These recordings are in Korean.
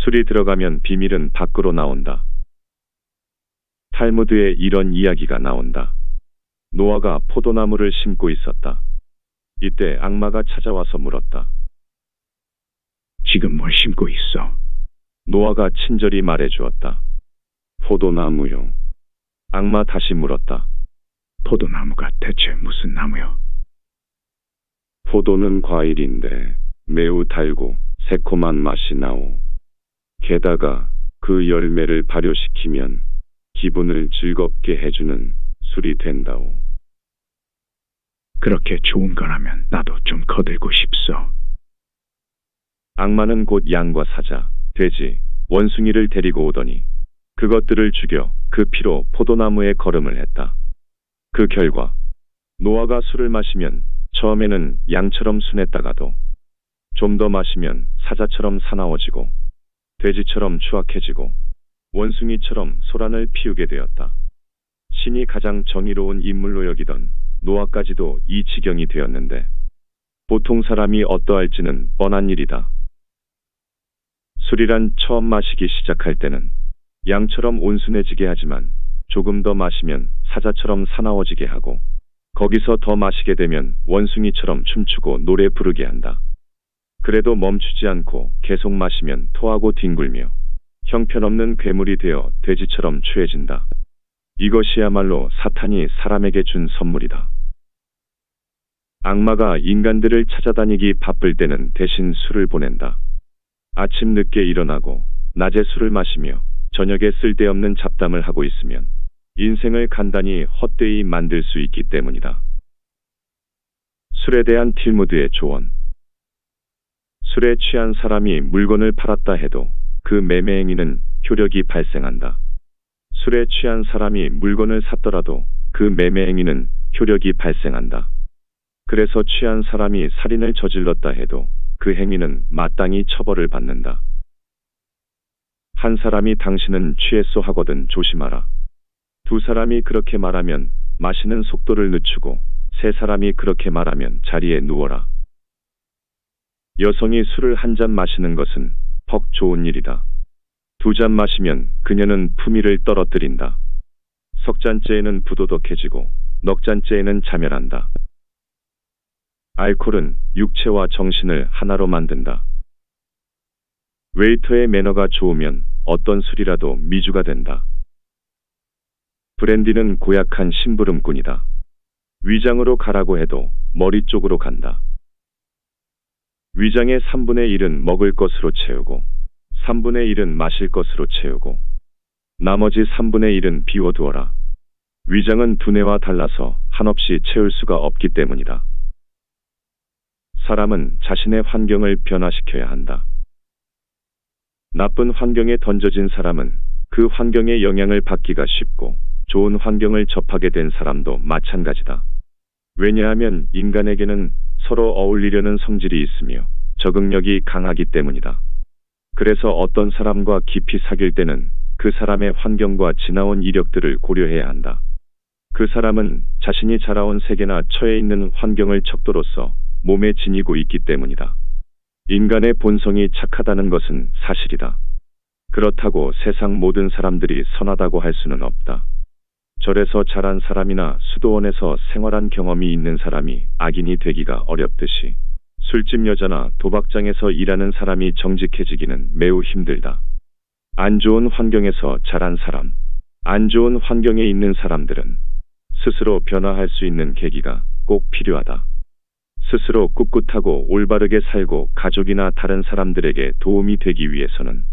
술이 들어가면 비밀은 밖으로 나온다. 탈무드에 이런 이야기가 나온다. 노아가 포도나무를 심고 있었다. 이때 악마가 찾아와서 물었다. 지금 뭘 심고 있어? 노아가 친절히 말해주었다. 포도나무요. 악마 다시 물었다. 포도나무가 대체 무슨 나무요? 포도는 과일인데 매우 달고 새콤한 맛이 나오. 게다가 그 열매를 발효시키면 기분을 즐겁게 해주는 술이 된다오. 그렇게 좋은 거라면 나도 좀 거들고 싶소. 악마는 곧 양과 사자, 돼지, 원숭이를 데리고 오더니 그것들을 죽여 그 피로 포도나무에 거름을 했다. 그 결과 노아가 술을 마시면 처음에는 양처럼 순했다가도 좀 더 마시면 사자처럼 사나워지고 돼지처럼 추악해지고 원숭이처럼 소란을 피우게 되었다. 신이 가장 정의로운 인물로 여기던 노아까지도 이 지경이 되었는데 보통 사람이 어떠할지는 뻔한 일이다. 술이란 처음 마시기 시작할 때는 양처럼 온순해지게 하지만 조금 더 마시면 사자처럼 사나워지게 하고 거기서 더 마시게 되면 원숭이처럼 춤추고 노래 부르게 한다. 그래도 멈추지 않고 계속 마시면 토하고 뒹굴며 형편없는 괴물이 되어 돼지처럼 추해진다. 이것이야말로 사탄이 사람에게 준 선물이다. 악마가 인간들을 찾아다니기 바쁠 때는 대신 술을 보낸다. 아침 늦게 일어나고 낮에 술을 마시며 저녁에 쓸데없는 잡담을 하고 있으면 인생을 간단히 헛되이 만들 수 있기 때문이다. 술에 대한 틸무드의 조언. 술에 취한 사람이 물건을 팔았다 해도 그 매매 행위는 효력이 발생한다. 술에 취한 사람이 물건을 샀더라도 그 매매 행위는 효력이 발생한다. 그래서 취한 사람이 살인을 저질렀다 해도 그 행위는 마땅히 처벌을 받는다. 한 사람이 당신은 취했소 하거든 조심하라. 두 사람이 그렇게 말하면 마시는 속도를 늦추고 세 사람이 그렇게 말하면 자리에 누워라. 여성이 술을 한 잔 마시는 것은 퍽 좋은 일이다. 두 잔 마시면 그녀는 품위를 떨어뜨린다. 석 잔째에는 부도덕해지고 넉 잔째에는 자멸한다. 알코올은 육체와 정신을 하나로 만든다. 웨이터의 매너가 좋으면 어떤 술이라도 미주가 된다. 브랜디는 고약한 심부름꾼이다. 위장으로 가라고 해도 머리 쪽으로 간다. 위장의 3분의 1은 먹을 것으로 채우고 3분의 1은 마실 것으로 채우고 나머지 3분의 1은 비워두어라. 위장은 두뇌와 달라서 한없이 채울 수가 없기 때문이다. 사람은 자신의 환경을 변화시켜야 한다. 나쁜 환경에 던져진 사람은 그 환경의 영향을 받기가 쉽고 좋은 환경을 접하게 된 사람도 마찬가지다. 왜냐하면 인간에게는 서로 어울리려는 성질이 있으며 적응력이 강하기 때문이다. 그래서 어떤 사람과 깊이 사귈 때는 그 사람의 환경과 지나온 이력들을 고려해야 한다. 그 사람은 자신이 자라온 세계나 처해 있는 환경을 척도로서 몸에 지니고 있기 때문이다. 인간의 본성이 착하다는 것은 사실이다. 그렇다고 세상 모든 사람들이 선하다고 할 수는 없다. 절에서 자란 사람이나 수도원에서 생활한 경험이 있는 사람이 악인이 되기가 어렵듯이 술집 여자나 도박장에서 일하는 사람이 정직해지기는 매우 힘들다. 안 좋은 환경에서 자란 사람, 안 좋은 환경에 있는 사람들은 스스로 변화할 수 있는 계기가 꼭 필요하다. 스스로 꿋꿋하고 올바르게 살고 가족이나 다른 사람들에게 도움이 되기 위해서는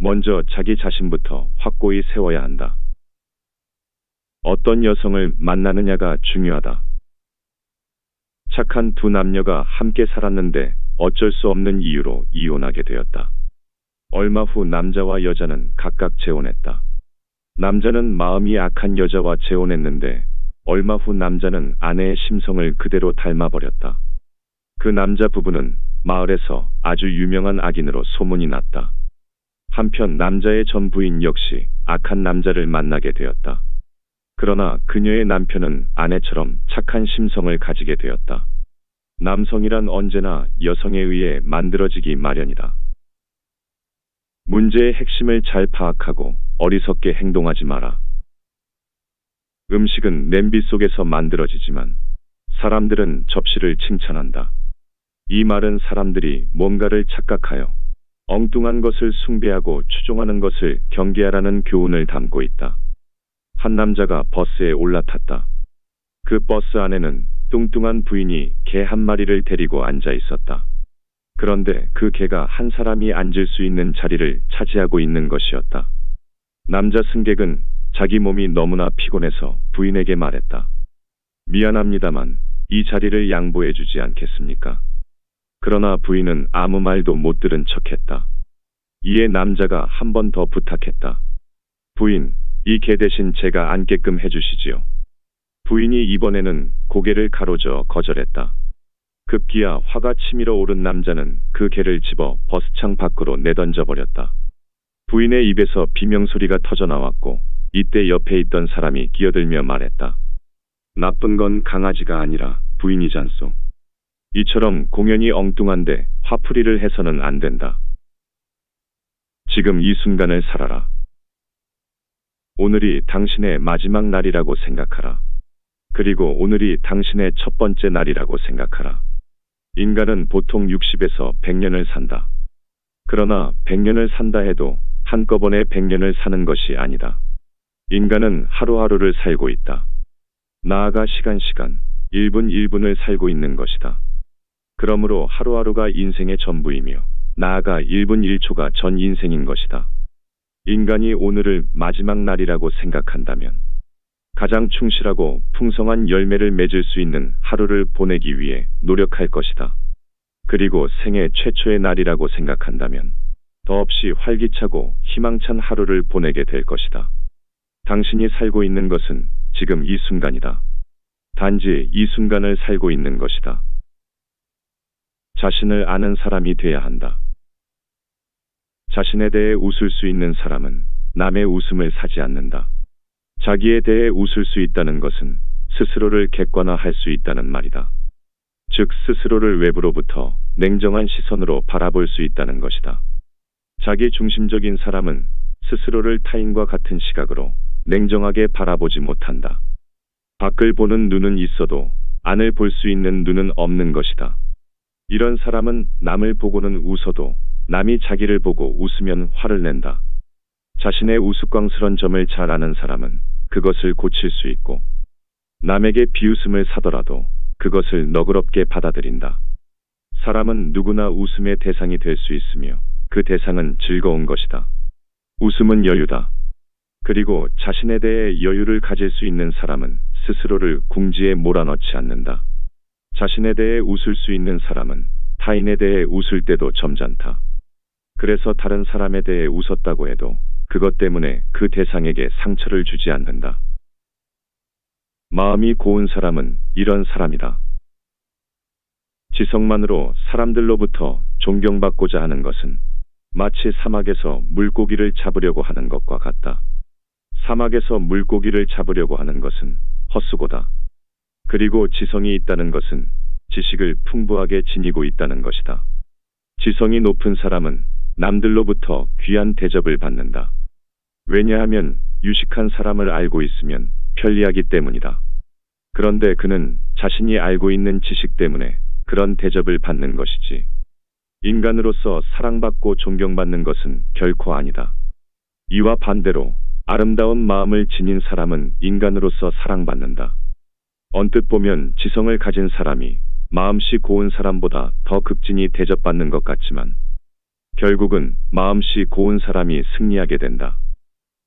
먼저 자기 자신부터 확고히 세워야 한다. 어떤 여성을 만나느냐가 중요하다. 착한 두 남녀가 함께 살았는데 어쩔 수 없는 이유로 이혼하게 되었다. 얼마 후 남자와 여자는 각각 재혼했다. 남자는 마음이 악한 여자와 재혼했는데 얼마 후 남자는 아내의 심성을 그대로 닮아버렸다. 그 남자 부부는 마을에서 아주 유명한 악인으로 소문이 났다. 한편 남자의 전 부인 역시 악한 남자를 만나게 되었다. 그러나 그녀의 남편은 아내처럼 착한 심성을 가지게 되었다. 남성이란 언제나 여성에 의해 만들어지기 마련이다. 문제의 핵심을 잘 파악하고 어리석게 행동하지 마라. 음식은 냄비 속에서 만들어지지만 사람들은 접시를 칭찬한다. 이 말은 사람들이 뭔가를 착각하여 엉뚱한 것을 숭배하고 추종하는 것을 경계하라는 교훈을 담고 있다. 한 남자가 버스에 올라탔다. 그 버스 안에는 뚱뚱한 부인이 개 한 마리를 데리고 앉아 있었다. 그런데 그 개가 한 사람이 앉을 수 있는 자리를 차지하고 있는 것이었다. 남자 승객은 자기 몸이 너무나 피곤해서 부인에게 말했다. 미안합니다만 이 자리를 양보해 주지 않겠습니까? 그러나 부인은 아무 말도 못 들은 척했다. 이에 남자가 한 번 더 부탁했다. 부인, 이 개 대신 제가 앉게끔 해주시지요. 부인이 이번에는 고개를 가로저어 거절했다. 급기야 화가 치밀어 오른 남자는 그 개를 집어 버스창 밖으로 내던져 버렸다. 부인의 입에서 비명소리가 터져 나왔고 이때 옆에 있던 사람이 끼어들며 말했다. 나쁜 건 강아지가 아니라 부인이잖소. 이처럼 공연히 엉뚱한데 화풀이를 해서는 안 된다. 지금 이 순간을 살아라. 오늘이 당신의 마지막 날이라고 생각하라. 그리고 오늘이 당신의 첫 번째 날이라고 생각하라. 인간은 보통 60에서 100년을 산다. 그러나 100년을 산다 해도 한꺼번에 100년을 사는 것이 아니다. 인간은 하루하루를 살고 있다. 나아가 시간, 1분 1분을 살고 있는 것이다. 그러므로 하루하루가 인생의 전부이며 나아가 1분 1초가 전 인생인 것이다. 인간이 오늘을 마지막 날이라고 생각한다면 가장 충실하고 풍성한 열매를 맺을 수 있는 하루를 보내기 위해 노력할 것이다. 그리고 생애 최초의 날이라고 생각한다면 더없이 활기차고 희망찬 하루를 보내게 될 것이다. 당신이 살고 있는 것은 지금 이 순간이다. 단지 이 순간을 살고 있는 것이다. 자신을 아는 사람이 돼야 한다. 자신에 대해 웃을 수 있는 사람은 남의 웃음을 사지 않는다. 자기에 대해 웃을 수 있다는 것은 스스로를 객관화할 수 있다는 말이다. 즉 스스로를 외부로부터 냉정한 시선으로 바라볼 수 있다는 것이다. 자기 중심적인 사람은 스스로를 타인과 같은 시각으로 냉정하게 바라보지 못한다. 밖을 보는 눈은 있어도 안을 볼 수 있는 눈은 없는 것이다. 이런 사람은 남을 보고는 웃어도 남이 자기를 보고 웃으면 화를 낸다. 자신의 우스꽝스런 점을 잘 아는 사람은 그것을 고칠 수 있고 남에게 비웃음을 사더라도 그것을 너그럽게 받아들인다. 사람은 누구나 웃음의 대상이 될 수 있으며 그 대상은 즐거운 것이다. 웃음은 여유다. 그리고 자신에 대해 여유를 가질 수 있는 사람은 스스로를 궁지에 몰아넣지 않는다. 자신에 대해 웃을 수 있는 사람은 타인에 대해 웃을 때도 점잖다. 그래서 다른 사람에 대해 웃었다고 해도 그것 때문에 그 대상에게 상처를 주지 않는다. 마음이 고운 사람은 이런 사람이다. 지성만으로 사람들로부터 존경받고자 하는 것은 마치 사막에서 물고기를 잡으려고 하는 것과 같다. 사막에서 물고기를 잡으려고 하는 것은 헛수고다. 그리고 지성이 있다는 것은 지식을 풍부하게 지니고 있다는 것이다. 지성이 높은 사람은 남들로부터 귀한 대접을 받는다. 왜냐하면 유식한 사람을 알고 있으면 편리하기 때문이다. 그런데 그는 자신이 알고 있는 지식 때문에 그런 대접을 받는 것이지. 인간으로서 사랑받고 존경받는 것은 결코 아니다. 이와 반대로 아름다운 마음을 지닌 사람은 인간으로서 사랑받는다. 언뜻 보면 지성을 가진 사람이 마음씨 고운 사람보다 더 극진히 대접받는 것 같지만 결국은 마음씨 고운 사람이 승리하게 된다.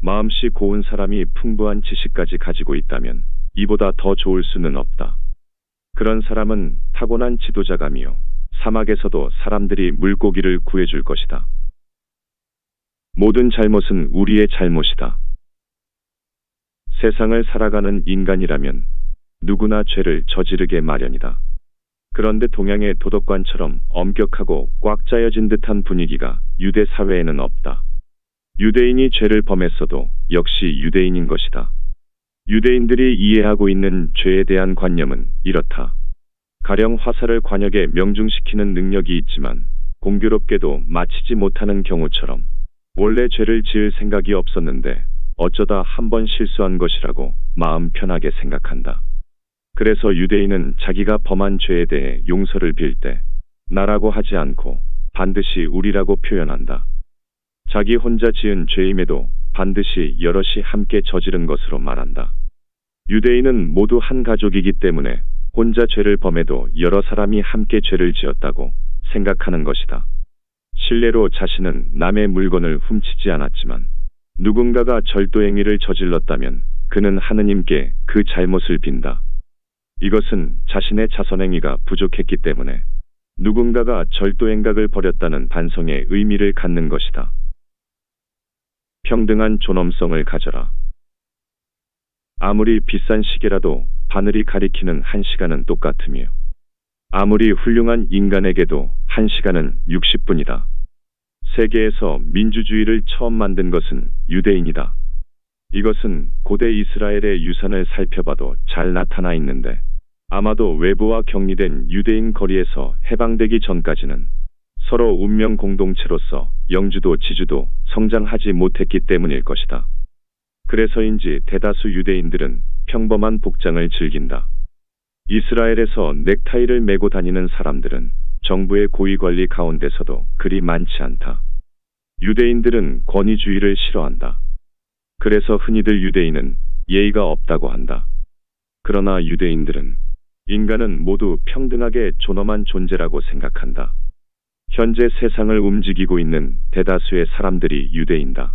마음씨 고운 사람이 풍부한 지식까지 가지고 있다면 이보다 더 좋을 수는 없다. 그런 사람은 타고난 지도자감이요. 사막에서도 사람들이 물고기를 구해줄 것이다. 모든 잘못은 우리의 잘못이다. 세상을 살아가는 인간이라면 누구나 죄를 저지르게 마련이다. 그런데 동양의 도덕관처럼 엄격하고 꽉 짜여진 듯한 분위기가 유대 사회에는 없다. 유대인이 죄를 범했어도 역시 유대인인 것이다. 유대인들이 이해하고 있는 죄에 대한 관념은 이렇다. 가령 화살을 관역에 명중시키는 능력이 있지만 공교롭게도 맞히지 못하는 경우처럼 원래 죄를 지을 생각이 없었는데 어쩌다 한 번 실수한 것이라고 마음 편하게 생각한다. 그래서 유대인은 자기가 범한 죄에 대해 용서를 빌 때 나라고 하지 않고 반드시 우리라고 표현한다. 자기 혼자 지은 죄임에도 반드시 여럿이 함께 저지른 것으로 말한다. 유대인은 모두 한 가족이기 때문에 혼자 죄를 범해도 여러 사람이 함께 죄를 지었다고 생각하는 것이다. 실례로 자신은 남의 물건을 훔치지 않았지만 누군가가 절도행위를 저질렀다면 그는 하느님께 그 잘못을 빈다. 이것은 자신의 자선행위가 부족했기 때문에 누군가가 절도행각을 벌였다는 반성의 의미를 갖는 것이다. 평등한 존엄성을 가져라. 아무리 비싼 시계라도 바늘이 가리키는 1시간은 똑같으며 아무리 훌륭한 인간에게도 1시간은 60분이다. 세계에서 민주주의를 처음 만든 것은 유대인이다. 이것은 고대 이스라엘의 유산을 살펴봐도 잘 나타나 있는데 아마도 외부와 격리된 유대인 거리에서 해방되기 전까지는 서로 운명 공동체로서 영주도 지주도 성장하지 못했기 때문일 것이다. 그래서인지 대다수 유대인들은 평범한 복장을 즐긴다. 이스라엘에서 넥타이를 메고 다니는 사람들은 정부의 고위 관리 가운데서도 그리 많지 않다. 유대인들은 권위주의를 싫어한다. 그래서 흔히들 유대인은 예의가 없다고 한다. 그러나 유대인들은 인간은 모두 평등하게 존엄한 존재라고 생각한다. 현재 세상을 움직이고 있는 대다수의 사람들이 유대인다.